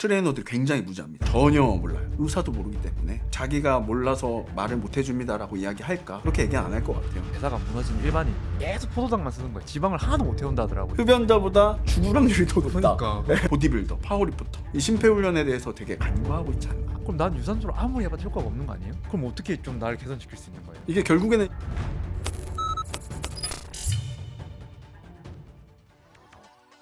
트레이너들이 굉장히 무지합니다. 전혀 몰라요. 의사도 모르기 때문에 자기가 몰라서 말을 못 해줍니다라고 이야기할까? 그렇게 얘기 안 할 것 같아요. 대사가 무너진 일반인 계속 포도당만 쓰는 거예요. 지방을 하나도 못 태운다 하더라고요. 흡연자보다 죽을 확률이 더 높다. 그러니까. 네. 보디빌더, 파워리프터 이 심폐훈련에 대해서 되게 간과하고 있지 않나. 그럼 난 유산소를 아무리 해봐도 효과가 없는 거 아니에요? 그럼 어떻게 좀 나를 개선시킬 수 있는 거예요? 이게 결국에는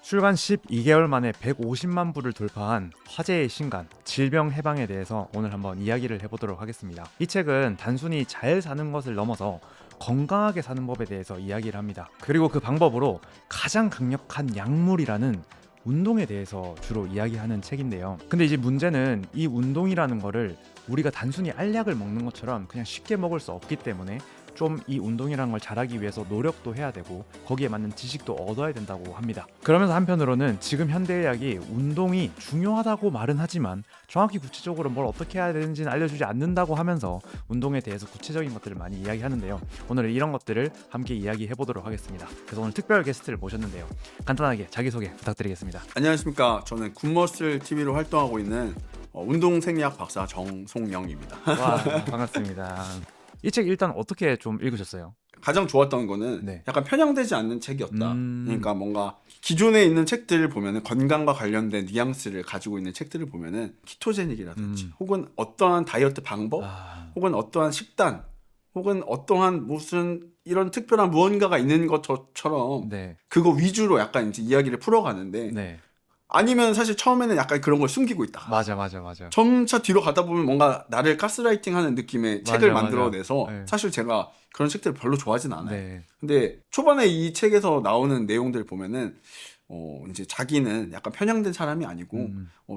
출간 12개월 만에 150만 부를 돌파한 화제의 신간 질병 해방에 대해서 오늘 한번 이야기를 해보도록 하겠습니다. 이 책은 단순히 잘 사는 것을 넘어서 건강하게 사는 법에 대해서 이야기를 합니다. 그리고 그 방법으로 가장 강력한 약물이라는 운동에 대해서 주로 이야기하는 책인데요. 근데 이제 문제는 이 운동이라는 거를 우리가 단순히 알약을 먹는 것처럼 그냥 쉽게 먹을 수 없기 때문에 좀 이 운동이라는 걸 잘하기 위해서 노력도 해야 되고 거기에 맞는 지식도 얻어야 된다고 합니다. 그러면서 한편으로는 지금 현대의학이 운동이 중요하다고 말은 하지만 정확히 구체적으로 뭘 어떻게 해야 되는지는 알려주지 않는다고 하면서 운동에 대해서 구체적인 것들을 많이 이야기하는데요. 오늘은 이런 것들을 함께 이야기해 보도록 하겠습니다. 그래서 오늘 특별 게스트를 모셨는데요. 간단하게 자기소개 부탁드리겠습니다. 안녕하십니까. 저는 굿머슬 TV로 활동하고 있는 운동생리학 박사 정송영입니다. 와, 반갑습니다. 이 책 일단 어떻게 좀 읽으셨어요? 가장 좋았던 거는 네. 약간 편향되지 않는 책이었다. 그러니까 뭔가 기존에 있는 책들을 보면은 건강과 관련된 뉘앙스를 가지고 있는 책들을 보면은 키토제닉이라든지 혹은 어떠한 다이어트 방법 혹은 어떠한 식단 혹은 어떠한 무슨 이런 특별한 무언가가 있는 것처럼 네. 그거 위주로 약간 이제 이야기를 풀어가는데 네. 아니면 사실 처음에는 약간 그런 걸 숨기고 있다. 맞아. 점차 뒤로 가다 보면 뭔가 나를 가스라이팅하는 느낌의 맞아, 책을 맞아. 만들어내서 네. 사실 제가 그런 책들을 별로 좋아하진 않아요. 네. 근데 초반에 이 책에서 나오는 내용들 보면은 이제 자기는 약간 편향된 사람이 아니고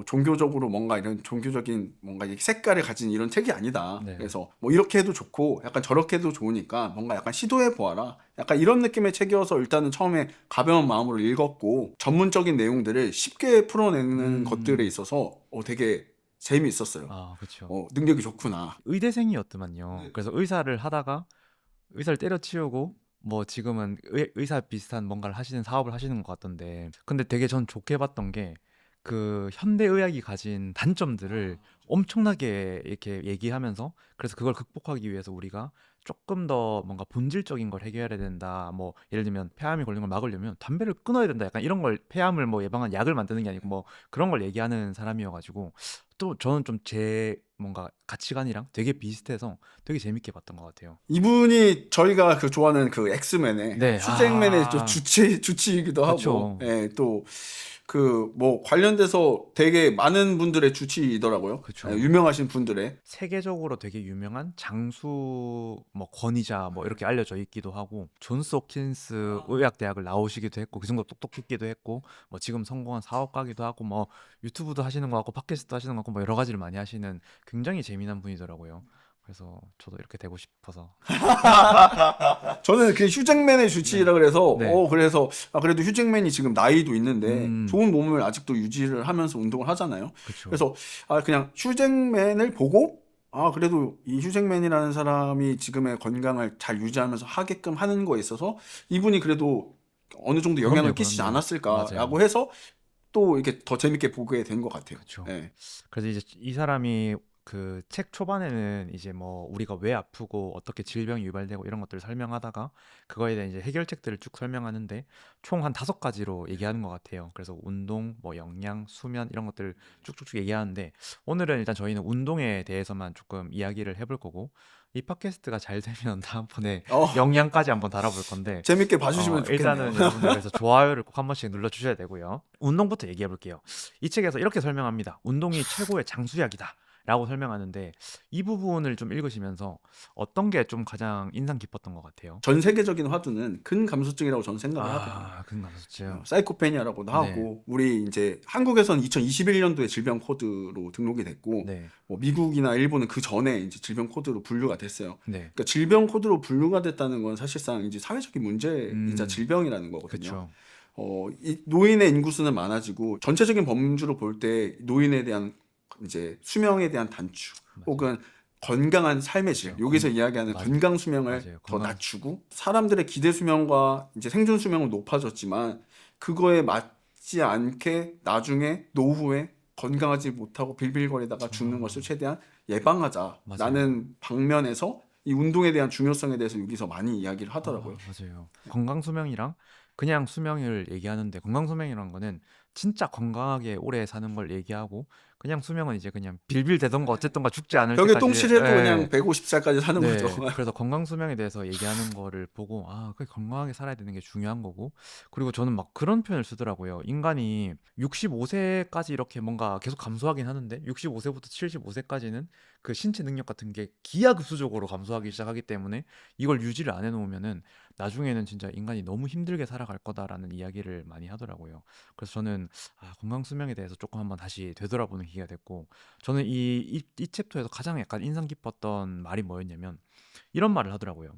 종교적으로 뭔가 이런 종교적인 뭔가 이 색깔을 가진 이런 책이 아니다. 네. 그래서 뭐 이렇게 해도 좋고 약간 저렇게 해도 좋으니까 뭔가 약간 시도해 보아라. 약간 이런 느낌의 책이어서 일단은 처음에 가벼운 마음으로 읽었고 전문적인 내용들을 쉽게 풀어내는 것들에 있어서 되게 재미있었어요. 아, 그렇죠. 능력이 좋구나. 의대생이었더만요. 그래서 의사를 하다가 의사를 때려치우고 뭐 지금은 의사 비슷한 뭔가를 하시는 사업을 하시는 것 같던데, 근데 되게 전 좋게 봤던 게 그 현대의학이 가진 단점들을 엄청나게 이렇게 얘기하면서, 그래서 그걸 극복하기 위해서 우리가 조금 더 뭔가 본질적인 걸 해결해야 된다. 뭐 예를 들면 폐암이 걸린 걸 막으려면 담배를 끊어야 된다. 약간 이런 걸, 폐암을 뭐 예방한 약을 만드는 게 아니고 뭐 그런 걸 얘기하는 사람이어가지고 또 저는 좀 제 뭔가 가치관이랑 되게 비슷해서 되게 재밌게 봤던 것 같아요. 이분이 저희가 그 좋아하는 그 엑스맨의 네. 휴잭맨의 또 주치이기도 하고, 그쵸. 예, 또 그 뭐 관련돼서 되게 많은 분들의 주치이더라고요. 그쵸. 예, 유명하신 분들의. 세계적으로 되게 유명한 장수 뭐 권위자 뭐 이렇게 알려져 있기도 하고, 존스 홉킨스 의학대학을 나오시기도 했고 그 정도 똑똑했기도 했고, 뭐 지금 성공한 사업가기도 하고, 뭐 유튜브도 하시는 것 같고 팟캐스트도 하시는 것 같고, 뭐 여러 가지를 많이 하시는 굉장히 재미난 분이더라고요. 그래서 저도 이렇게 되고 싶어서. 저는 그 휴잭맨의 주치의라 그래서 네. 그래서 그래도 휴잭맨이 지금 나이도 있는데 음. 좋은 몸을 아직도 유지를 하면서 운동을 하잖아요. 그쵸. 그래서 그냥 휴잭맨을 보고 그래도 이 휴잭맨이라는 사람이 지금의 건강을 잘 유지하면서 하게끔 하는 거에 있어서 이분이 그래도 어느 정도 영향을 그럼요, 끼치지 그럼요. 않았을까라고 맞아요. 해서 또 이렇게 더 재밌게 보게 된 것 같아요. 그쵸. 예. 그래서 이제 이 사람이 그 책 초반에는 이제 뭐 우리가 왜 아프고 어떻게 질병이 유발되고 이런 것들을 설명하다가 그거에 대한 이제 해결책들을 쭉 설명하는데 총 한 5가지로 얘기하는 것 같아요. 그래서 운동, 뭐 영양, 수면 이런 것들을 쭉쭉쭉 얘기하는데, 오늘은 일단 저희는 운동에 대해서만 조금 이야기를 해볼 거고, 이 팟캐스트가 잘 되면 다음번에 영양까지 한번 달아볼 건데, 재밌게 봐주시면 좋겠네요. 일단은 여러분들 그래서 좋아요를 꼭 한 번씩 눌러주셔야 되고요. 운동부터 얘기해 볼게요. 이 책에서 이렇게 설명합니다. 운동이 최고의 장수약이다 라고 설명하는데, 이 부분을 좀 읽으시면서 어떤 게 좀 가장 인상 깊었던 것 같아요? 전 세계적인 화두는 근감소증이라고 저는 생각을 하거든요. 근감소증. 사이코페니아라고도 네. 하고, 우리 이제 한국에서는 2021년도에 질병 코드로 등록이 됐고, 네. 뭐 미국이나 일본은 그 전에 이제 질병 코드로 분류가 됐어요. 네. 그러니까 질병 코드로 분류가 됐다는 건 사실상 이제 사회적인 문제이자 질병이라는 거거든요. 그렇죠. 이 노인의 인구수는 많아지고 전체적인 범주로 볼 때 노인에 대한 이제 수명에 대한 단축 혹은 건강한 삶의 질, 여기서 이야기하는 맞아요. 건강 수명을 맞아요. 더 건강. 낮추고, 사람들의 기대 수명과 이제 생존 수명은 높아졌지만 그거에 맞지 않게 나중에 노후에 건강하지 못하고 빌빌거리다가 죽는 아. 것을 최대한 예방하자라는 맞아요. 방면에서 이 운동에 대한 중요성에 대해서 여기서 많이 이야기를 하더라고요. 맞아요. 건강 수명이랑 그냥 수명을 얘기하는데 건강 수명이란 거는 진짜 건강하게 오래 사는 걸 얘기하고 그냥 수명은 이제 그냥 빌빌대던가 어쨌든가 죽지 않을 벽에 때까지 똥칠해도 그냥 예. 150살까지 사는 거죠. 네. 그래서 건강 수명에 대해서 얘기하는 거를 보고 그 건강하게 살아야 되는 게 중요한 거고 그리고 저는 막 그런 표현을 쓰더라고요. 인간이 65세까지 이렇게 뭔가 계속 감소하긴 하는데 65세부터 75세까지는 그 신체 능력 같은 게 기하급수적으로 감소하기 시작하기 때문에 이걸 유지를 안 해놓으면은 나중에는 진짜 인간이 너무 힘들게 살아갈 거다라는 이야기를 많이 하더라고요. 그래서 저는 건강 수명에 대해서 조금 한번 다시 되돌아보는 기회가 됐고 저는 이 챕터에서 가장 약간 인상 깊었던 말이 뭐였냐면 이런 말을 하더라고요.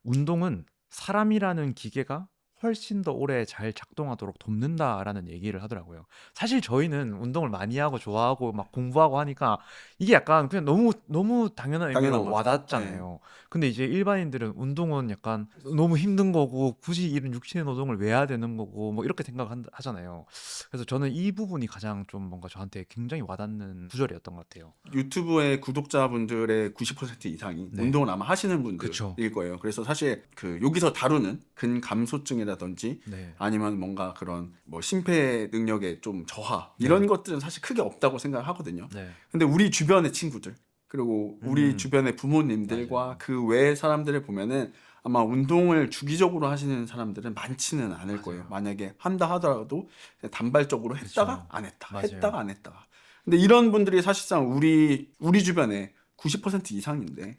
운동은 사람이라는 기계가 훨씬 더 오래 잘 작동하도록 돕는다라는 얘기를 하더라고요. 사실 저희는 운동을 많이 하고 좋아하고 막 공부하고 하니까 이게 약간 그냥 너무 당연한 당연한 의미로 거죠. 와닿잖아요. 근데 이제 일반인들은 운동은 약간 너무 힘든 거고 굳이 이런 육신의 노동을 왜 해야 되는 거고 뭐 이렇게 생각하잖아요. 그래서 저는 이 부분이 가장 좀 뭔가 저한테 굉장히 와닿는 구절이었던 것 같아요. 유튜브의 구독자분들의 90% 이상이 네. 운동을 아마 하시는 그쵸. 분들일 거예요. 그래서 사실 그 여기서 다루는 근감소증이라든지 네. 아니면 뭔가 그런 뭐 심폐 능력의 좀 저하 이런 것들은 사실 크게 없다고 생각하거든요. 네. 근데 우리 주변의 친구들 그리고 우리 음. 주변의 부모님들과 맞아요. 그 외의 사람들을 보면은 아마 운동을 주기적으로 하시는 사람들은 많지는 않을 맞아요. 거예요. 만약에 한다 하더라도 단발적으로 했다가 그쵸. 안 했다, 맞아요. 했다가 안 했다가. 근데 이런 분들이 사실상 우리 주변에 90% 이상인데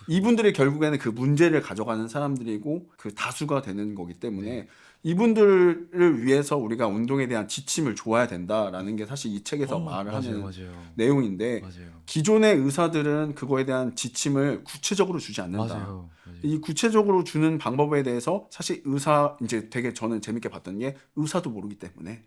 이분들이 결국에는 그 문제를 가져가는 사람들이고 그 다수가 되는 거기 때문에 네. 이분들을 위해서 우리가 운동에 대한 지침을 줘야 된다라는 게 사실 이 책에서 말을 하는 맞아요. 내용인데 맞아요. 기존의 의사들은 그거에 대한 지침을 구체적으로 주지 않는다. 맞아요. 이 구체적으로 주는 방법에 대해서 사실 이제 되게 저는 재밌게 봤던 게 의사도 모르기 때문에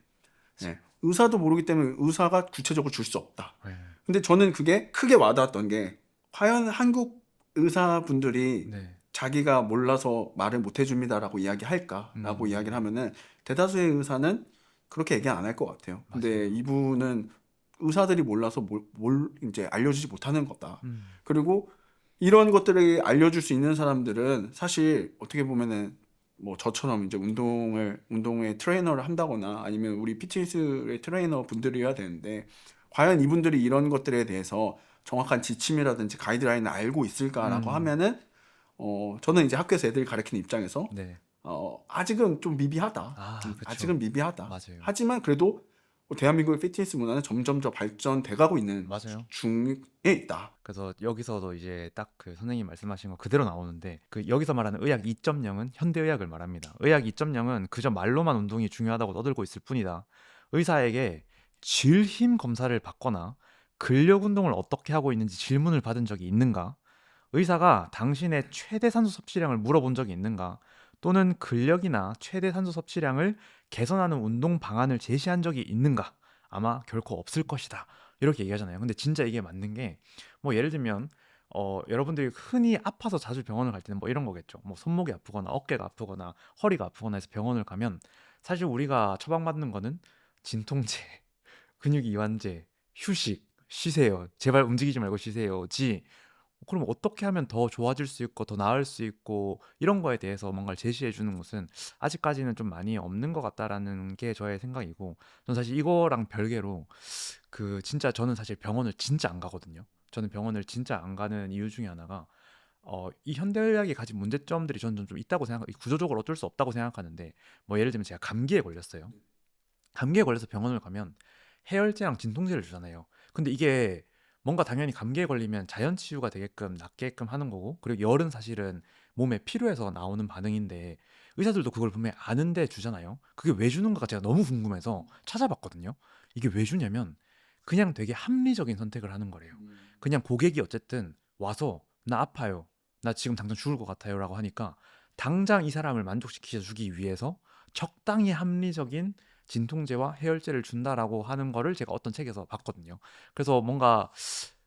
의사도 모르기 때문에 의사가 구체적으로 줄 수 없다. 네. 근데 저는 그게 크게 와닿았던 게 과연 한국 의사분들이 네. 자기가 몰라서 말을 못 해줍니다라고 이야기할까라고 이야기를 하면은 대다수의 의사는 그렇게 얘기 안 할 것 같아요. 근데 맞아요. 이분은 의사들이 몰라서 뭘 이제 알려주지 못하는 거다. 음. 그리고 이런 것들을 알려줄 수 있는 사람들은 사실 어떻게 보면은 뭐 저처럼 이제 운동의 트레이너를 한다거나 아니면 우리 PTS의 트레이너 분들이어야 되는데 과연 이분들이 이런 것들에 대해서 정확한 지침이라든지 가이드라인을 알고 있을까라고 하면은 저는 이제 학교에서 애들 가르치는 입장에서 네. 아직은 좀 미비하다. 그쵸. 아직은 미비하다. 맞아요. 하지만 그래도 대한민국의 피트니스 문화는 점점 더 발전돼 가고 있는 맞아요. 중에 있다. 그래서 여기서도 이제 딱 그 선생님 말씀하신 거 그대로 나오는데 그 여기서 말하는 의학 2.0은 현대의학을 말합니다. 의학 2.0은 그저 말로만 운동이 중요하다고 떠들고 있을 뿐이다. 의사에게 질힘 검사를 받거나 근력 운동을 어떻게 하고 있는지 질문을 받은 적이 있는가? 의사가 당신의 최대 산소 섭취량을 물어본 적이 있는가? 또는 근력이나 최대 산소 섭취량을 개선하는 운동 방안을 제시한 적이 있는가? 아마 결코 없을 것이다. 이렇게 얘기하잖아요. 근데 진짜 이게 맞는 게 뭐 예를 들면 여러분들이 흔히 아파서 자주 병원을 갈 때는 뭐 이런 거겠죠. 뭐 손목이 아프거나 어깨가 아프거나 허리가 아프거나 해서 병원을 가면 사실 우리가 처방받는 거는 진통제, 근육 이완제, 휴식, 쉬세요. 제발 움직이지 말고 쉬세요지. 그럼 어떻게 하면 더 좋아질 수 있고 더 나을 수 있고 이런 거에 대해서 뭔가를 제시해 주는 것은 아직까지는 좀 많이 없는 것 같다라는 게 저의 생각이고 저는 사실 이거랑 별개로 그 진짜 저는 사실 병원을 진짜 안 가거든요. 저는 병원을 진짜 안 가는 이유 중에 하나가 이 현대의학이 가진 문제점들이 저는 좀 있다고 구조적으로 어쩔 수 없다고 생각하는데 뭐 예를 들면 제가 감기에 걸렸어요. 감기에 걸려서 병원을 가면 해열제랑 진통제를 주잖아요. 근데 이게 뭔가 당연히 감기에 걸리면 자연 치유가 되게끔 낫게끔 하는 거고 그리고 열은 사실은 몸에 필요해서 나오는 반응인데 의사들도 그걸 분명히 아는데 주잖아요. 그게 왜 주는 가가 제가 너무 궁금해서 찾아봤거든요. 이게 왜 주냐면 그냥 되게 합리적인 선택을 하는 거래요. 그냥 고객이 어쨌든 와서 나 아파요. 나 지금 당장 죽을 것 같아요라고 하니까 당장 이 사람을 만족시켜 주기 위해서 적당히 합리적인 진통제와 해열제를 준다라고 하는 거를 제가 어떤 책에서 봤거든요. 그래서 뭔가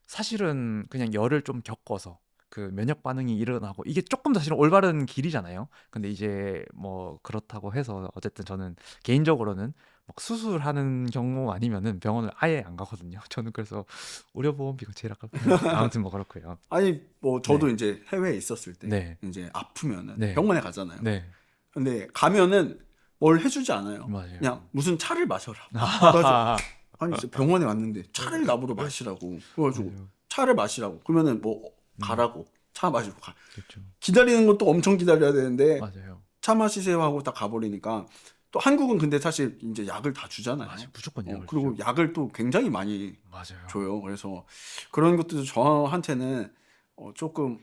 사실은 그냥 열을 좀 겪어서 그 면역 반응이 일어나고 이게 조금 더 사실은 올바른 길이잖아요. 근데 이제 뭐 그렇다고 해서 어쨌든 저는 개인적으로는 막 수술하는 경우 아니면은 병원을 아예 안 가거든요. 저는 그래서 의료보험비가 제일 아깝긴 아무튼 뭐 그렇고요. 아니 뭐 저도 네. 이제 해외에 있었을 때 네. 이제 아프면은 네. 병원에 가잖아요. 네. 근데 가면은 뭘 해주지 않아요. 맞아요. 그냥 무슨 차를 마셔라. 그래서 아니 진짜 병원에 왔는데 차를 네. 나보러 마시라고. 그래가지고 맞아요. 차를 마시라고. 그러면은 뭐 가라고. 차 마시고 가. 그렇죠. 기다리는 것도 엄청 기다려야 되는데 맞아요. 차 마시세요 하고 딱 가버리니까 또 한국은 근데 사실 이제 약을 다 주잖아요. 맞아요. 무조건 약을 그리고 주죠. 약을 또 굉장히 많이 맞아요. 줘요. 그래서 그런 것도 저한테는 조금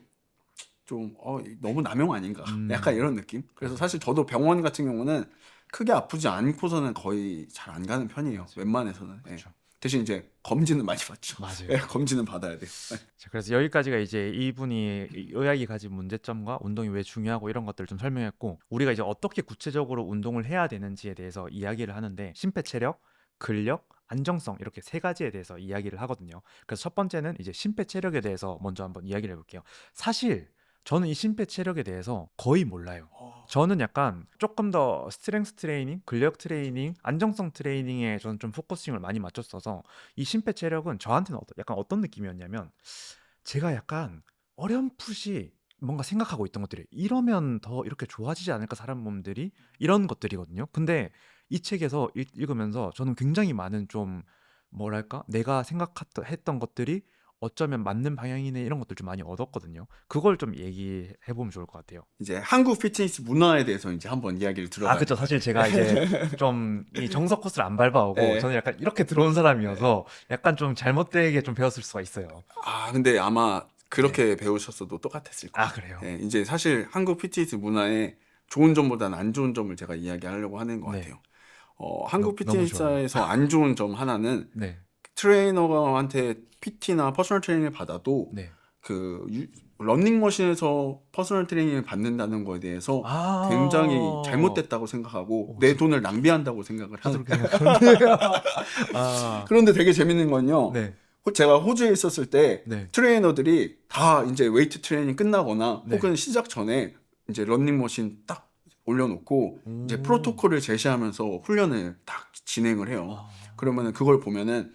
좀 너무 남용 아닌가 약간 이런 느낌. 그래서 사실 저도 병원 같은 경우는 크게 아프지 않고서는 거의 잘 안 가는 편이에요. 맞아요. 웬만해서는. 예. 그렇죠. 대신 이제 검진은 많이 받죠. 맞아요. 예, 검진은 받아야 돼요. 예. 자, 그래서 여기까지가 이제 이분이 의학이 가진 문제점과 운동이 왜 중요하고 이런 것들을 좀 설명했고, 우리가 이제 어떻게 구체적으로 운동을 해야 되는지에 대해서 이야기를 하는데, 심폐체력, 근력, 안정성 이렇게 세 가지에 대해서 이야기를 하거든요. 그래서 첫 번째는 이제 심폐체력에 대해서 먼저 한번 이야기를 해볼게요. 사실 저는 이 심폐체력에 대해서 거의 몰라요. 저는 약간 조금 더 스트렝스 트레이닝, 근력 트레이닝, 안정성 트레이닝에 저는 좀 포커싱을 많이 맞췄어서 이 심폐체력은 저한테는 약간 어떤 느낌이었냐면, 제가 약간 어렴풋이 뭔가 생각하고 있던 것들이 이러면 더 이렇게 좋아지지 않을까 사람 몸들이, 이런 것들이거든요. 근데 이 책에서 읽으면서 저는 굉장히 많은 좀 뭐랄까 내가 생각했던 것들이 어쩌면 맞는 방향이네 이런 것들 좀 많이 얻었거든요. 그걸 좀 얘기해 보면 좋을 것 같아요. 이제 한국 피트니스 문화에 대해서 이제 한번 이야기를 들어봐야 그렇죠. 사실 제가 이제 좀 이 정석 코스를 안 밟아오고 네. 저는 약간 이렇게 들어온 사람이어서 약간 좀 잘못되게 좀 배웠을 수가 있어요. 근데 아마 그렇게 배우셨어도 똑같았을 거예요. 그래요? 예, 이제 사실 한국 피트니스 문화의 좋은 점보다는 안 좋은 점을 제가 이야기하려고 하는 것 네. 같아요. 한국 너무 좋아요. 피트니스에서 안 좋은 점 하나는 네. 트레이너한테 PT나 퍼스널 트레이닝을 받아도 네. 런닝머신에서 퍼스널 트레이닝을 받는다는 거에 대해서 굉장히 잘못됐다고 생각하고 내 돈을 낭비한다고 생각을 하는 그렇게 생각하는데요. 그런데 되게 재밌는 건요. 네. 제가 호주에 있었을 때 네. 트레이너들이 다 이제 웨이트 트레이닝 끝나거나 네. 혹은 시작 전에 이제 런닝머신 딱 올려놓고 이제 프로토콜을 제시하면서 훈련을 딱 진행을 해요. 그러면은 그걸 보면은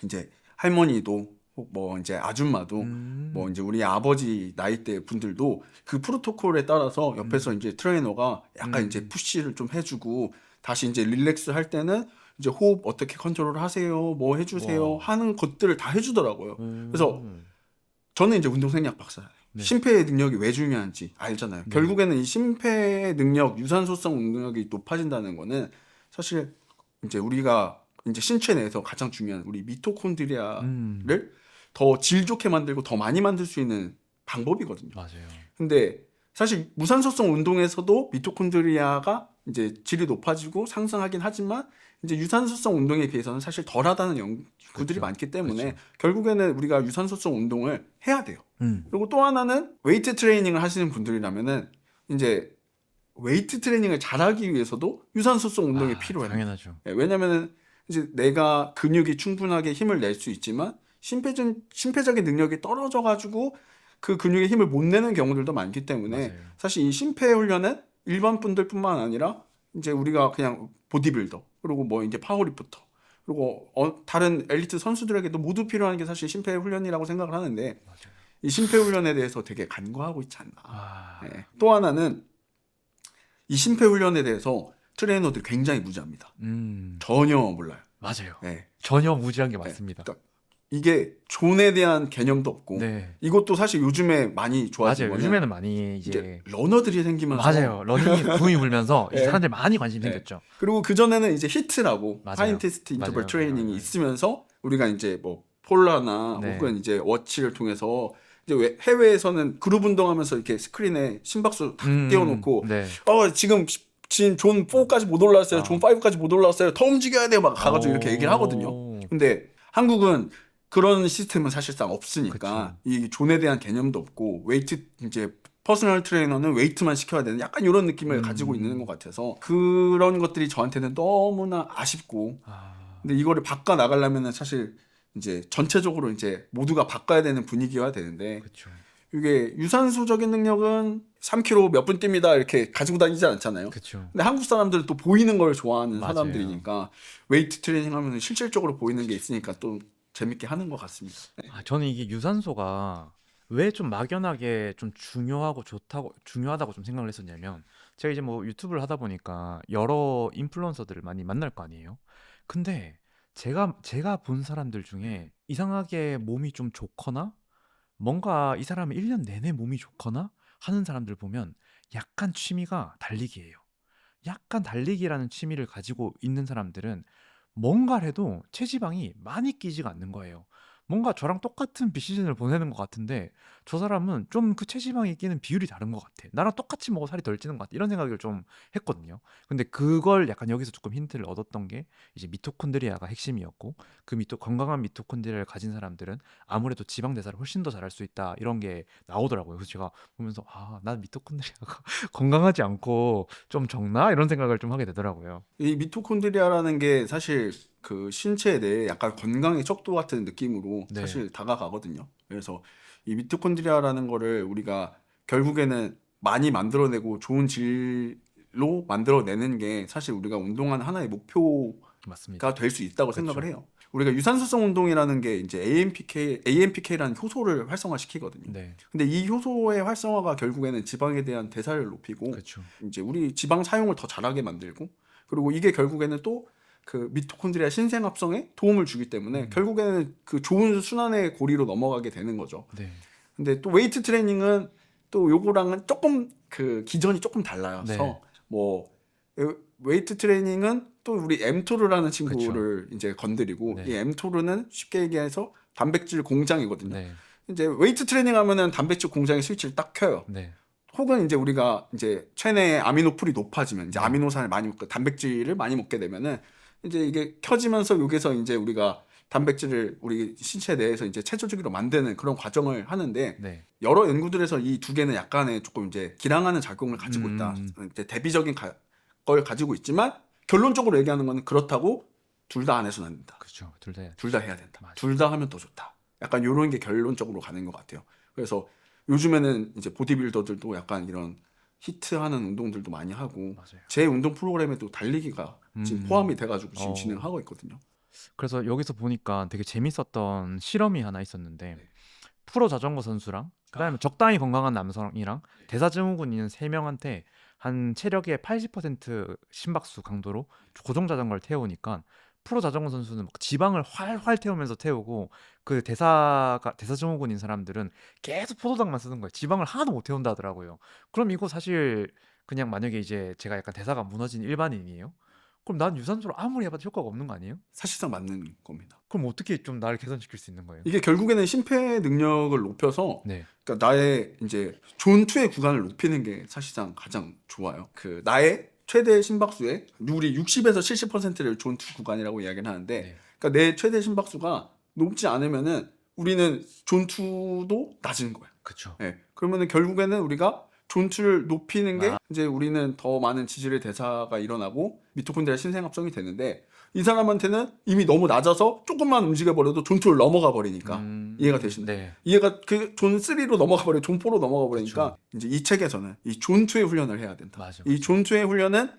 이제 할머니도 혹 뭐 이제 아줌마도 뭐 이제 우리 아버지 나이대 분들도 그 프로토콜에 따라서 옆에서 이제 트레이너가 약간 이제 푸시를 좀 해주고 다시 이제 릴렉스 할 때는 이제 호흡 어떻게 컨트롤 하세요, 뭐 해주세요 하는 것들을 다 해주더라고요. 그래서 저는 이제 운동생리학 박사예요. 네. 심폐 능력이 왜 중요한지 알잖아요. 네. 결국에는 이 심폐 능력, 유산소성 능력이 높아진다는 거는 사실 이제 우리가 이제 신체 내에서 가장 중요한 우리 미토콘드리아를 더 질 좋게 만들고 더 많이 만들 수 있는 방법이거든요. 맞아요. 근데 사실 무산소성 운동에서도 미토콘드리아가 이제 질이 높아지고 상승하긴 하지만 이제 유산소성 운동에 비해서는 사실 덜하다는 연구들이 그렇죠. 많기 때문에 그렇죠. 결국에는 우리가 유산소성 운동을 해야 돼요. 그리고 또 하나는 웨이트 트레이닝을 하시는 분들이라면은 이제 웨이트 트레이닝을 잘하기 위해서도 유산소성 운동이 필요해요. 당연하죠. 왜냐면은 이제 내가 근육이 충분하게 힘을 낼 수 있지만 심폐적인 능력이 떨어져 가지고 그 근육에 힘을 못 내는 경우들도 많기 때문에 맞아요. 사실 이 심폐 훈련은 일반 분들뿐만 아니라 이제 우리가 그냥 보디빌더 그리고 뭐 이제 파워리프터 그리고 다른 엘리트 선수들에게도 모두 필요한 게 사실 심폐 훈련이라고 생각을 하는데 맞아요. 이 심폐 훈련에 대해서 되게 간과하고 있지 않나. 네. 또 하나는 이 심폐 훈련에 대해서 트레이너들이 굉장히 무지합니다. 전혀 몰라요. 맞아요. 네. 전혀 무지한 게 맞습니다. 그러니까 이게 존에 대한 개념도 없고 네. 이것도 사실 요즘에 많이 좋아진 맞아요. 거는 요즘에는 많이 이제 러너들이 생기면서 맞아요. 러닝이 붐이 불면서 네. 사람들 많이 관심 네. 생겼죠. 그리고 그 전에는 이제 히트라고 맞아요. 하이인텐시티 인터벌 맞아요. 트레이닝이 맞아요. 있으면서 우리가 이제 뭐 폴라나 네. 혹은 이제 워치를 통해서 이제 해외에서는 그룹 운동하면서 이렇게 스크린에 심박수 탁 띄워놓고 네. 지금 존 4까지 못 올라왔어요. 존 5까지 못 올라왔어요. 더 움직여야 돼요. 막 가가지고 이렇게 얘기를 하거든요. 근데 한국은 그런 시스템은 사실상 없으니까 이 존에 대한 개념도 없고 웨이트 이제 퍼스널 트레이너는 웨이트만 시켜야 되는 약간 이런 느낌을 가지고 있는 것 같아서 그런 것들이 저한테는 너무나 아쉽고 근데 이거를 바꿔 나가려면은 사실 이제 전체적으로 이제 모두가 바꿔야 되는 분위기여야 되는데 그렇죠. 이게 유산소적인 능력은 3km 몇 분 뜁니다 이렇게 가지고 다니지 않잖아요. 그렇죠. 근데 한국 사람들은 또 보이는 걸 좋아하는 맞아요. 사람들이니까 웨이트 트레이닝 하면 실질적으로 보이는 게 있으니까 또 재밌게 하는 것 같습니다. 네. 저는 이게 유산소가 왜 좀 막연하게 좀 중요하다고 좀 생각을 했었냐면, 제가 이제 뭐 유튜브를 하다 보니까 여러 인플루언서들을 많이 만날 거 아니에요. 근데 제가 본 사람들 중에 이상하게 몸이 좀 좋거나 뭔가 이 사람은 1년 내내 몸이 좋거나 하는 사람들 보면 약간 취미가 달리기예요. 약간 달리기라는 취미를 가지고 있는 사람들은 뭔가를 해도 체지방이 많이 끼지가 않는 거예요. 뭔가 저랑 똑같은 비시즌을 보내는 것 같은데 저 사람은 좀 그 체지방이 끼는 비율이 다른 것 같아. 나랑 똑같이 먹어 살이 덜 찌는 것 같아. 이런 생각을 좀 했거든요. 근데 그걸 약간 여기서 조금 힌트를 얻었던 게 이제 미토콘드리아가 핵심이었고, 그 건강한 미토콘드리아를 가진 사람들은 아무래도 지방 대사를 훨씬 더 잘할 수 있다, 이런 게 나오더라고요. 그래서 제가 보면서 난 미토콘드리아가 건강하지 않고 좀 적나 이런 생각을 좀 하게 되더라고요. 이 미토콘드리아라는 게 사실 그 신체 내에 약간 건강의 척도 같은 느낌으로 네. 사실 다가가거든요. 그래서 이 미토콘드리아라는 거를 우리가 결국에는 많이 만들어내고 좋은 질로 만들어내는 게 사실 우리가 운동하는 하나의 목표가 맞습니다. 될 수 있다고 그렇죠. 생각을 해요. 우리가 유산소성 운동이라는 게 이제 AMPK라는 효소를 활성화시키거든요. 네, 근데 이 효소의 활성화가 결국에는 지방에 대한 대사를 높이고 그렇죠. 이제 우리 지방 사용을 더 잘하게 만들고, 그리고 이게 결국에는 또 그 미토콘드리아 신생합성에 도움을 주기 때문에 결국에는 그 좋은 순환의 고리로 넘어가게 되는 거죠. 네, 근데 또 웨이트 트레이닝은 또 요거랑은 조금 그 기전이 조금 달라서 네. 뭐 웨이트 트레이닝은 또 우리 엠토르라는 친구를 이제 건드리고, 네. 이 엠토르는 쉽게 얘기해서 단백질 공장이거든요. 네, 이제 웨이트 트레이닝 하면은 단백질 공장의 스위치를 딱 켜요. 네, 혹은 이제 우리가 이제 체내에 아미노풀이 높아지면 이제 네. 아미노산을 많이 먹고 단백질을 많이 먹게 되면은 이제 이게 켜지면서 여기서 이제 우리가 단백질을 우리 신체 내에서 이제 체조주기로 만드는 그런 과정을 하는데, 네. 여러 연구들에서 이 두 개는 약간의 조금 이제 기량하는 작용을 가지고 있다. 이제 대비적인 걸 가지고 있지만 결론적으로 얘기하는 거는 그렇다고 둘 다 안 해서는 안 된다. 그렇죠. 둘 다. 둘 다 해야 된다. 맞아요. 둘 다 하면 더 좋다. 약간 이런 게 결론적으로 가는 것 같아요. 그래서 요즘에는 이제 보디빌더들도 약간 이런 히트하는 운동들도 많이 하고, 맞아요. 제 운동 프로그램에도 달리기가 지금 포함이 돼가지고 지금 어. 진행하고 있거든요. 그래서 여기서 보니까 되게 재밌었던 실험이 하나 있었는데, 네. 프로 자전거 선수랑 그다음에 적당히 건강한 남성이랑 대사증후군 있는 3명한테 한 체력의 80% 심박수 강도로 고정 자전거를 태우니까, 프로 자전거 선수는 막 지방을 활활 태우면서 태우고, 그 대사증후군인 사람들은 계속 포도당만 쓰는 거예요. 지방을 하나도 못 태운다 하더라고요. 그럼 이거 사실 그냥 만약에 이제 제가 약간 대사가 무너진 일반인이에요. 그럼 난 유산소를 아무리 해봐도 효과가 없는 거 아니에요? 사실상 맞는 겁니다. 그럼 어떻게 좀 나를 개선시킬 수 있는 거예요? 이게 결국에는 심폐 능력을 높여서, 네, 그러니까 나의 이제 존투의 구간을 높이는 게 사실상 가장 좋아요. 그 나의 최대 심박수에 우리 60에서 70%를 존투 구간이라고 이야기를 하는데, 네. 그러니까 내 최대 심박수가 높지 않으면은 우리는 존투도 낮은 거야. 그렇죠. 예. 그러면은 결국에는 우리가 존투를 높이는 게 이제 우리는 더 많은 지질의 대사가 일어나고 미토콘드리아 신생합성이 되는데, 이 사람한테는 이미 너무 낮아서 조금만 움직여버려도 존투를 넘어가 버리니까. 이해가 되시나요? 네. 이해가 그 존 3로 넘어가 버려, 존 4로 넘어가 버리니까 이제 이 책에서는 이 존투의 훈련을 해야 된다. 맞아. 이 존투의 훈련은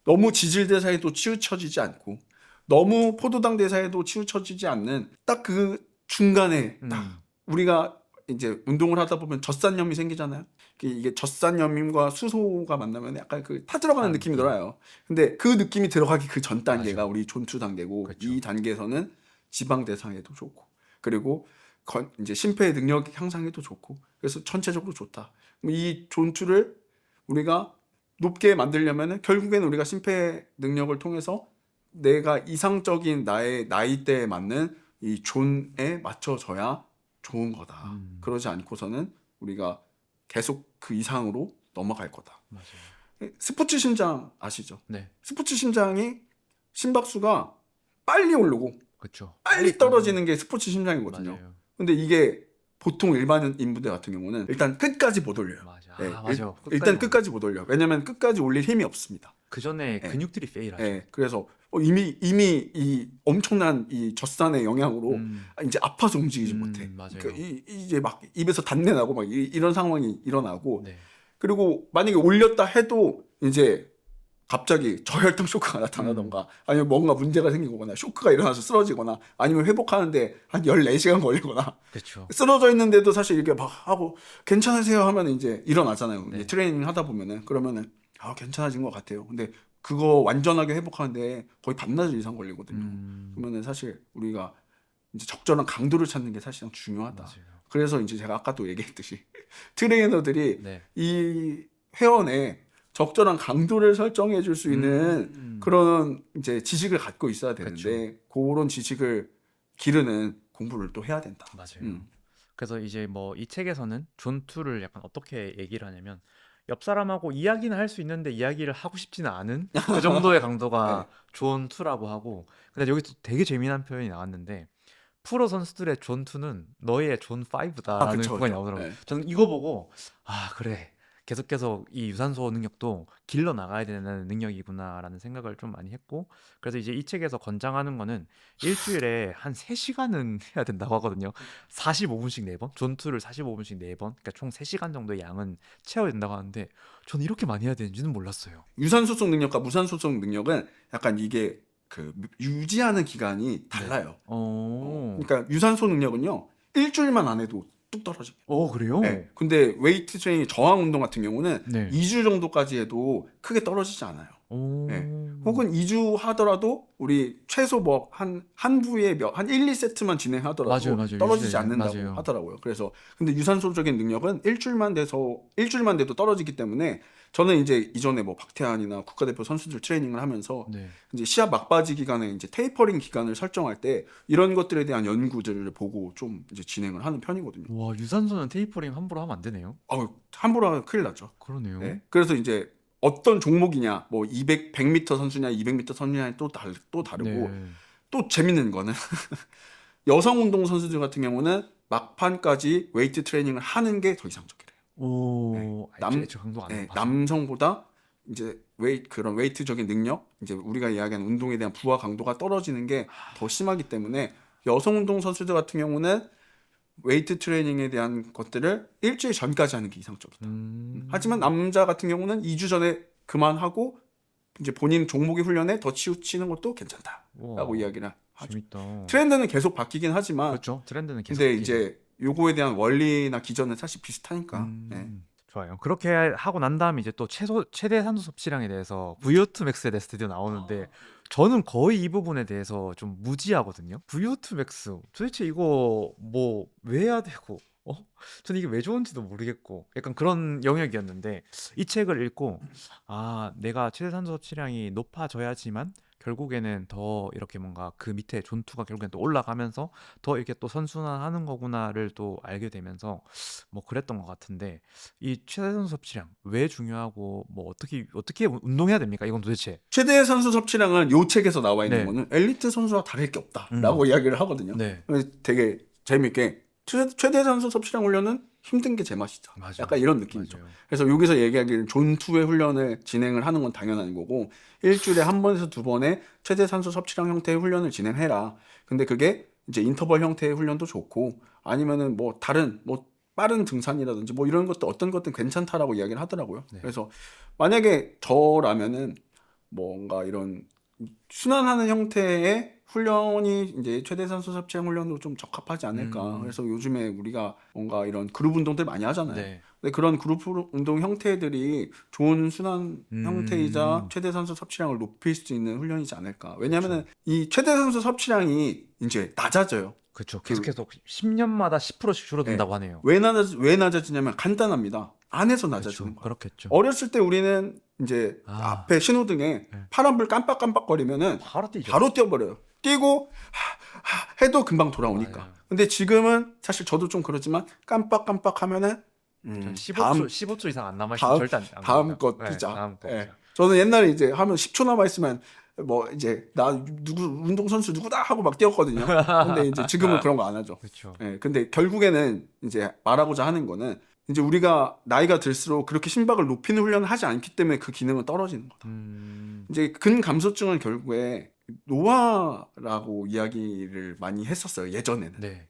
너무 지질 대사에도 치우쳐지지 않고 너무 포도당 대사에도 치우쳐지지 않는 딱 그 중간에 딱 우리가 이제 운동을 하다 보면 젖산염이 생기잖아요. 이게 젖산염과 수소가 만나면 약간 그 타들어가는 느낌이 들어요. 근데 그 느낌이 들어가기 그 전 단계가 맞아. 우리 존투 단계고, 그렇죠. 이 단계에서는 지방 대상에도 좋고, 그리고 이제 심폐 능력 향상에도 좋고, 그래서 전체적으로 좋다. 이 존투를 우리가 높게 만들려면은 결국에는 우리가 심폐 능력을 통해서 내가 이상적인 나의 나이대에 맞는 이 존에 맞춰져야 좋은 거다. 그러지 않고서는 우리가 계속 그 이상으로 넘어갈 거다. 맞아요. 스포츠 심장 아시죠? 네, 스포츠 심장이 심박수가 빨리 오르고 그렇죠. 빨리 떨어지는 게 스포츠 심장이거든요. 맞아요. 근데 이게 보통 일반인분들 같은 경우는 일단 끝까지 못 올려요. 맞아. 네, 맞아. 일단 끝까지 못 올려. 왜냐면 끝까지 올릴 힘이 없습니다. 그 전에 예. 근육들이 페일하죠. 예, 그래서 이미 이 엄청난 이 젖산의 영향으로 이제 아파서 움직이지 못해. 맞아요. 그러니까 이제 막 입에서 단내 나고 막 이런 상황이 일어나고 네. 그리고 만약에 올렸다 해도 이제 갑자기 저혈당 쇼크가 나타나던가 아니면 뭔가 문제가 생기거나 쇼크가 일어나서 쓰러지거나 아니면 회복하는데 한 14시간 걸리거나 그렇죠. 쓰러져 있는데도 사실 이렇게 막 하고 괜찮으세요 하면 이제 일어나잖아요. 네. 이제 트레이닝 하다 보면은 그러면은 괜찮아진 것 같아요. 근데 그거 완전하게 회복하는데 거의 반나절 이상 걸리거든요. 그러면은 사실 우리가 이제 적절한 강도를 찾는 게 사실상 중요하다. 맞아요. 그래서 이제 제가 아까도 얘기했듯이 트레이너들이 네. 이 회원에 적절한 강도를 설정해 줄 수 있는 그런 이제 지식을 갖고 있어야 되는데 그런 지식을 기르는 공부를 또 해야 된다. 맞아요. 그래서 이제 뭐 이 책에서는 존2를 약간 어떻게 얘기를 하냐면 옆 사람하고 이야기는 할 수 있는데 이야기를 하고 싶지는 않은 그 정도의 강도가 존2라고 하고 근데 여기서 되게 재미난 표현이 나왔는데 프로 선수들의 존2는 너의 존5다라는 그쵸, 부분이 그쵸. 나오더라고요. 네. 저는 이거 보고 그래 계속 이 유산소 능력도 길러 나가야 되는 능력이구나라는 생각을 좀 많이 했고 그래서 이제 이 책에서 권장하는 거는 일주일에 한 3시간은 해야 된다고 하거든요. 45분씩 4번, 존2를 45분씩 4번, 그러니까 총 3시간 정도의 양은 채워야 된다고 하는데 저는 이렇게 많이 해야 되는지는 몰랐어요. 유산소성 능력과 무산소성 능력은 약간 이게 그 유지하는 기간이 달라요. 그러니까 유산소 능력은요 일주일만 안 해도 뚝 떨어집니다. 그래요? 네. 근데 웨이트 트레이닝 저항 운동 같은 경우는 네. 2주 정도까지 해도 크게 떨어지지 않아요. 네. 혹은 2주 하더라도 우리 최소 뭐 한 부에 한 1, 2세트만 진행하더라도 맞아요. 떨어지지 유지돼요. 않는다고 맞아요. 하더라고요. 그래서 근데 유산소적인 능력은 일주일만 돼도 떨어지기 때문에 저는 이제 이전에 뭐 박태환이나 국가대표 선수들 트레이닝을 하면서 네. 이제 시합 막바지 기간에 이제 테이퍼링 기간을 설정할 때 이런 것들에 대한 연구들을 보고 좀 이제 진행을 하는 편이거든요. 와, 유산소는 테이퍼링 함부로 하면 안 되네요. 함부로 하면 큰일 나죠. 그러네요. 네. 그래서 이제 어떤 종목이냐, 뭐 100m 선수냐, 200m 선수냐 또 다르고 네. 또 재밌는 거는 여성 운동 선수들 같은 경우는 막판까지 웨이트 트레이닝을 하는 게 더 이상적이래요. 저 강도 안 네, 맞아요. 남성보다 이제 그런 웨이트적인 능력, 이제 우리가 이야기하는 운동에 대한 부하 강도가 떨어지는 게 더 심하기 때문에 여성 운동 선수들 같은 경우는 웨이트 트레이닝에 대한 것들을 일주일 전까지 하는 게 이상적이다. 하지만 남자 같은 경우는 2주 전에 그만하고 이제 본인 종목의 훈련에 더 치우치는 것도 괜찮다라고 우와, 이야기를 하죠. 재밌다. 트렌드는 계속 바뀌긴 하지만 그렇죠. 트렌드는 계속 근데 바뀌죠. 이제 요거에 대한 원리나 기전은 사실 비슷하니까. 네. 좋아요. 그렇게 하고 난 다음에 이제 또 최대 산소 섭취량에 대해서 VO2 max에 대해서 드디어 나오는데 저는 거의 이 부분에 대해서 좀 무지하거든요. VO2 max 도대체 이거 뭐 왜 해야 되고 저는 이게 왜 좋은지도 모르겠고 약간 그런 영역이었는데 이 책을 읽고 내가 최대 산소 섭취량이 높아져야지만 결국에는 더 이렇게 뭔가 그 밑에 존투가 결국엔 또 올라가면서 더 이렇게 또 선순환하는 거구나를 또 알게 되면서 뭐 그랬던 것 같은데 이 최대선 섭취량 왜 중요하고 뭐 어떻게 운동해야 됩니까? 이건 도대체. 최대 산소 섭취량은 요 책에서 나와 있는 네. 거는 엘리트 선수와 다를 게 없다라고 이야기를 하거든요. 네. 되게 재밌게 최대 산소 섭취량 훈련은 힘든 게 제맛이다. 맞아요. 약간 이런 느낌이죠. 맞아요. 그래서 여기서 얘기하기는 존2의 훈련을 진행을 하는 건 당연한 거고 일주일에 한 번에서 두 번의 최대 산소 섭취량 형태의 훈련을 진행해라. 근데 그게 이제 인터벌 형태의 훈련도 좋고 아니면은 뭐 다른 뭐 빠른 등산이라든지 뭐 이런 것도 어떤 것든 괜찮다라고 이야기를 하더라고요. 네. 그래서 만약에 저라면은 뭔가 이런 순환하는 형태의 훈련이 이제 최대 산소 섭취량 훈련도 좀 적합하지 않을까. 그래서 요즘에 우리가 뭔가 이런 그룹 운동들 많이 하잖아요. 네. 근데 그런 그룹 운동 형태들이 좋은 순환 형태이자 최대 산소 섭취량을 높일 수 있는 훈련이지 않을까. 왜냐하면 이 최대 산소 섭취량이 이제 낮아져요. 그렇죠. 계속 10년마다 10%씩 줄어든다고 하네요. 왜 낮아지냐면 간단합니다. 안에서 낮아지는 그렇죠. 거예요. 그렇겠죠. 어렸을 때 우리는 이제 앞에 신호등에 파란불 깜빡깜빡거리면은 바로 뛰어버려요. 뛰고 해도 금방 돌아오니까. 맞아요. 근데 지금은 사실 저도 좀 그렇지만 깜빡깜빡하면은 15초 이상 안 남아있으면 절대 안 다음 갑니다. 것 네, 뛰자. 다음 거. 예. 저는 옛날에 이제 하면 10초 남아 있으면 뭐 이제 나 운동 선수 누구다 하고 막 뛰었거든요. 근데 이제 지금은 그런 거 안 하죠. 그렇죠. 예. 근데 결국에는 이제 말하고자 하는 거는 이제 우리가 나이가 들수록 그렇게 심박을 높이는 훈련을 하지 않기 때문에 그 기능은 떨어지는 거다. 이제 근감소증은 결국에 노화라고 이야기를 많이 했었어요. 예전에는. 네.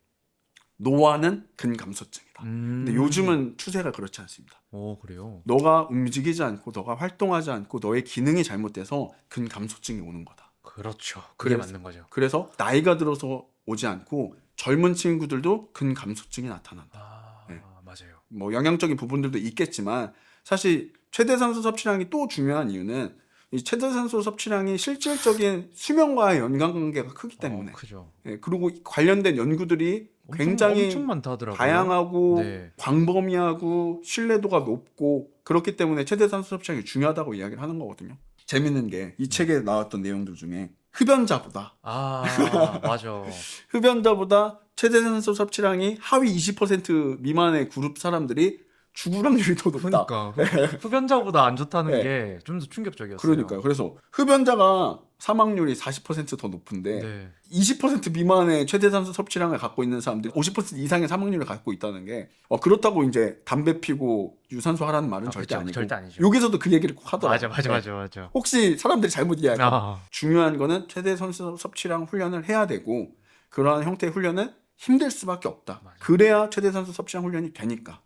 노화는 근감소증이다. 근데 요즘은 추세가 그렇지 않습니다. 오, 그래요? 너가 움직이지 않고 너가 활동하지 않고 너의 기능이 잘못돼서 근감소증이 오는 거다. 그렇죠. 그게 그래서- 맞는 거죠. 그래서 나이가 들어서 오지 않고 젊은 친구들도 근감소증이 나타난다. 아, 네. 맞아요. 뭐 영양적인 부분들도 있겠지만 사실 최대산소 섭취량이 또 중요한 이유는 이 최대산소 섭취량이 실질적인 수명과의 연관관계가 크기 때문에 크죠. 예, 그리고 관련된 연구들이 굉장히 엄청 많다 하더라고요. 다양하고 네. 광범위하고 신뢰도가 높고 그렇기 때문에 최대산소 섭취량이 중요하다고 이야기를 하는 거거든요. 재밌는 게 이 책에 나왔던 내용들 중에 흡연자보다 맞아. 흡연자보다 최대산소 섭취량이 하위 20% 미만의 그룹 사람들이 죽을 확률이 더 높다. 그러니까 흡연자보다 안 좋다는 네. 게 좀 더 충격적이었어요. 그러니까요. 그래서 흡연자가 사망률이 40% 더 높은데 네. 20% 미만의 최대산소 섭취량을 갖고 있는 사람들이 50% 이상의 사망률을 갖고 있다는 게 그렇다고 이제 담배 피고 유산소 하라는 말은 절대 그쵸. 아니고 절대 아니죠. 여기서도 그 얘기를 꼭 하더라고요. 맞아. 혹시 사람들이 잘못 이해할까? 아, 중요한 거는 최대산소 섭취량 훈련을 해야 되고 그러한 형태의 훈련은 힘들 수밖에 없다. 맞아요. 그래야 최대산소 섭취량 훈련이 되니까.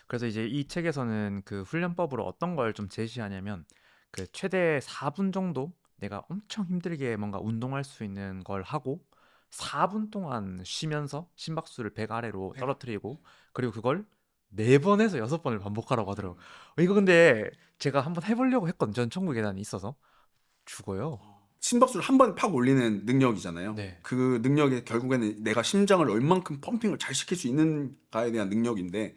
그래서 이제 이 책에서는 그 훈련법으로 어떤 걸 좀 제시하냐면 그 최대 4분 정도 내가 엄청 힘들게 뭔가 운동할 수 있는 걸 하고 4분 동안 쉬면서 심박수를 100 아래로 떨어뜨리고 그리고 그걸 4번에서 6번을 반복하라고 하더라고요. 이거 근데 제가 한번 해보려고 했거든요. 전 천국의 계단이 있어서 죽어요. 심박수를 한 번에 팍 올리는 능력이잖아요. 네. 그 능력이 결국에는 내가 심장을 얼만큼 펌핑을 잘 시킬 수 있는가에 대한 능력인데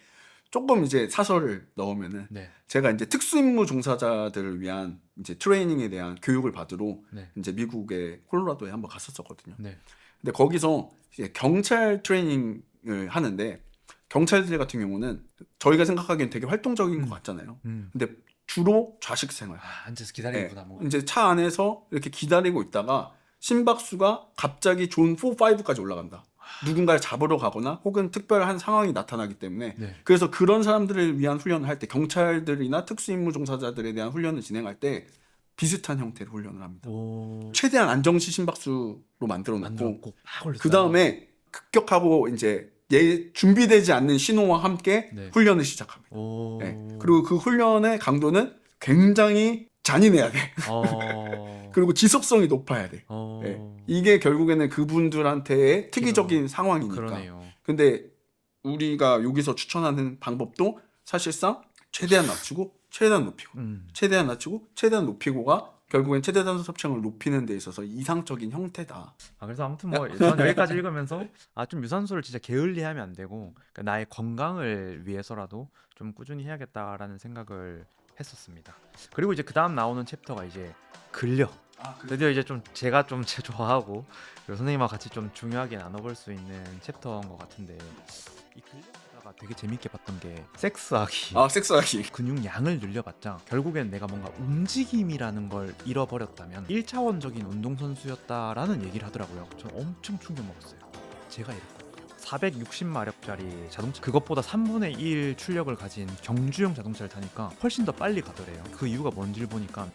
조금 이제 사설을 넣으면은 네. 제가 이제 특수임무 종사자들을 위한 이제 트레이닝에 대한 교육을 받으러 네. 이제 미국의 콜로라도에 한번 갔었거든요. 네. 근데 거기서 이제 경찰 트레이닝을 하는데 경찰들 같은 경우는 저희가 생각하기엔 되게 활동적인 것 같잖아요. 근데 주로 좌식 생활. 앉아서 기다리는구나. 뭐. 이제 차 안에서 이렇게 기다리고 있다가 심박수가 갑자기 존 4, 5까지 올라간다. 누군가를 잡으러 가거나 혹은 특별한 상황이 나타나기 때문에 네. 그래서 그런 사람들을 위한 훈련을 할 때 경찰들이나 특수임무 종사자들에 대한 훈련을 진행할 때 비슷한 형태로 훈련을 합니다. 오. 최대한 안정시 심박수로 만들어 놓고 만들었고 막 올렸어요. 그 다음에 급격하고 이제 준비되지 않는 신호와 함께 네. 훈련을 시작합니다. 오. 네. 그리고 그 훈련의 강도는 굉장히 잔인해야 돼. 그리고 지속성이 높아야 돼. 네. 이게 결국에는 그분들한테의 특이적인 상황이니까. 그러네요. 근데 우리가 여기서 추천하는 방법도 사실상 최대한 낮추고 최대한 높이고 최대한 낮추고 최대한 높이고가 결국엔 최대산소 섭취량을 높이는 데 있어서 이상적인 형태다. 그래서 아무튼 뭐 전 여기까지 읽으면서 좀 유산소를 진짜 게을리하면 안 되고 그러니까 나의 건강을 위해서라도 좀 꾸준히 해야겠다라는 생각을 했었습니다. 그리고 이제 그 다음 나오는 챕터가 이제 근력. 드디어 이제 좀 제가 좀 좋아하고 그리고 선생님과 같이 좀 중요하게 나눠볼 수 있는 챕터인 것 같은데 이 근력하다가 되게 재밌게 봤던 게 섹스하기. 섹스하기. 근육 양을 늘려봤자 결국엔 내가 뭔가 움직임이라는 걸 잃어버렸다면 1차원적인 운동선수였다라는 얘기를 하더라고요. 저 엄청 충격 먹었어요. 제가 이랬거든요. 460마력짜리 자동차 그것보다 3분의 1 출력을 가진 경주용 자동차를 타니까 훨씬 더 빨리 가더래요. 그 이유가 뭔지를 보니까